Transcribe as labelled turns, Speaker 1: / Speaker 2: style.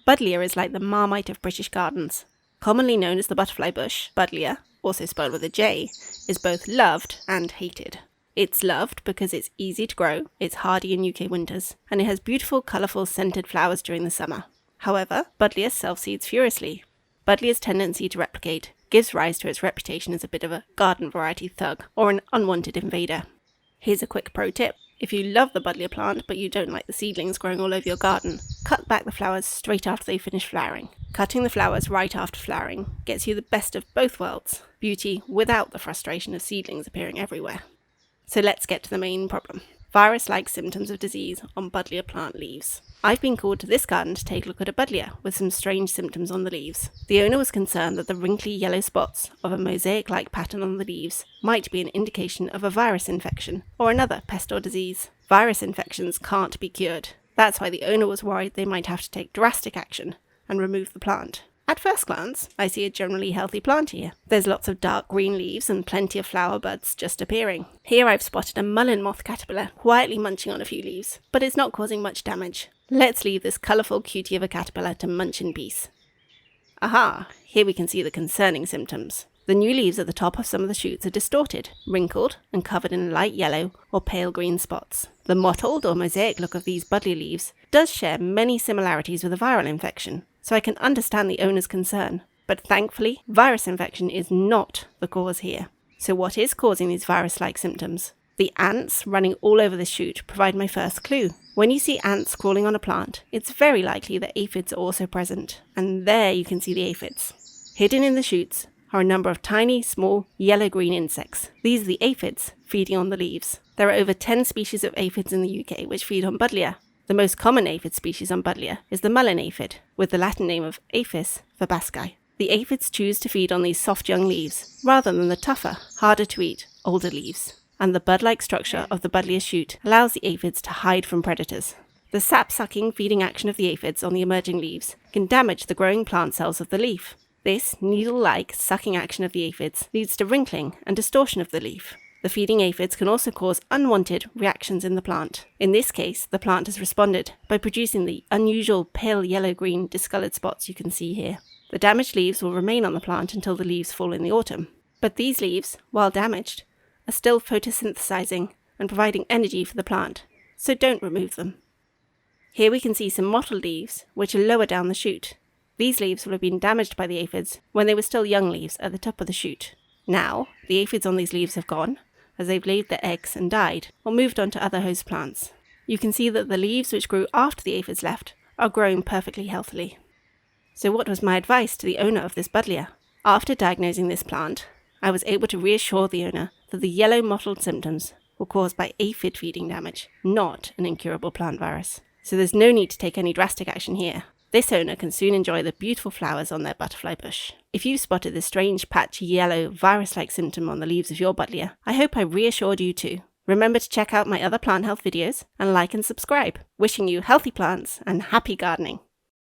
Speaker 1: Buddleia is like the Marmite of British gardens. Commonly known as the butterfly bush, Buddleia, also spelled with a J, is both loved and hated. It's loved because it's easy to grow, it's hardy in UK winters, and it has beautiful, colourful, scented flowers during the summer. However, Buddleia self-seeds furiously. Buddleia's tendency to replicate gives rise to its reputation as a bit of a garden variety thug, or an unwanted invader. Here's a quick pro tip. If you love the Buddleia plant but you don't like the seedlings growing all over your garden, cut back the flowers straight after they finish flowering. Cutting the flowers right after flowering gets you the best of both worlds, beauty without the frustration of seedlings appearing everywhere. So let's get to the main problem. Virus-like symptoms of disease on Buddleia plant leaves. I've been called to this garden to take a look at a Buddleia with some strange symptoms on the leaves. The owner was concerned that the wrinkly yellow spots of a mosaic-like pattern on the leaves might be an indication of a virus infection or another pest or disease. Virus infections can't be cured. That's why the owner was worried they might have to take drastic action and remove the plant. At first glance, I see a generally healthy plant here. There's lots of dark green leaves and plenty of flower buds just appearing. Here I've spotted a mullein moth caterpillar quietly munching on a few leaves, but it's not causing much damage. Let's leave this colourful cutie of a caterpillar to munch in peace. Aha! Here we can see the concerning symptoms. The new leaves at the top of some of the shoots are distorted, wrinkled, and covered in light yellow or pale green spots. The mottled or mosaic look of these Buddleia leaves does share many similarities with a viral infection, so I can understand the owner's concern. But thankfully, virus infection is not the cause here. So what is causing these virus-like symptoms? The ants running all over the shoot provide my first clue. When you see ants crawling on a plant, it's very likely that aphids are also present. And there you can see the aphids. Hidden in the shoots are a number of tiny, small, yellow-green insects. These are the aphids feeding on the leaves. There are over 10 species of aphids in the UK which feed on Buddleia. The most common aphid species on Buddleia is the mullein aphid, with the Latin name of Aphis verbasci. The aphids choose to feed on these soft young leaves, rather than the tougher, harder to eat, older leaves. And the bud-like structure of the Buddleia shoot allows the aphids to hide from predators. The sap-sucking feeding action of the aphids on the emerging leaves can damage the growing plant cells of the leaf. This needle-like sucking action of the aphids leads to wrinkling and distortion of the leaf. The feeding aphids can also cause unwanted reactions in the plant. In this case, the plant has responded by producing the unusual pale yellow-green discoloured spots you can see here. The damaged leaves will remain on the plant until the leaves fall in the autumn. But these leaves, while damaged, are still photosynthesizing and providing energy for the plant, so don't remove them. Here we can see some mottled leaves, which are lower down the shoot. These leaves will have been damaged by the aphids when they were still young leaves at the top of the shoot. Now, the aphids on these leaves have gone, as they've laid their eggs and died, or moved on to other host plants. You can see that the leaves which grew after the aphids left are growing perfectly healthily. So what was my advice to the owner of this Buddleia? After diagnosing this plant, I was able to reassure the owner that the yellow mottled symptoms were caused by aphid feeding damage, not an incurable plant virus. So there's no need to take any drastic action here. This owner can soon enjoy the beautiful flowers on their butterfly bush. If you've spotted this strange patchy yellow virus-like symptom on the leaves of your Buddleia, I hope I reassured you too. Remember to check out my other plant health videos and like and subscribe. Wishing you healthy plants and happy gardening.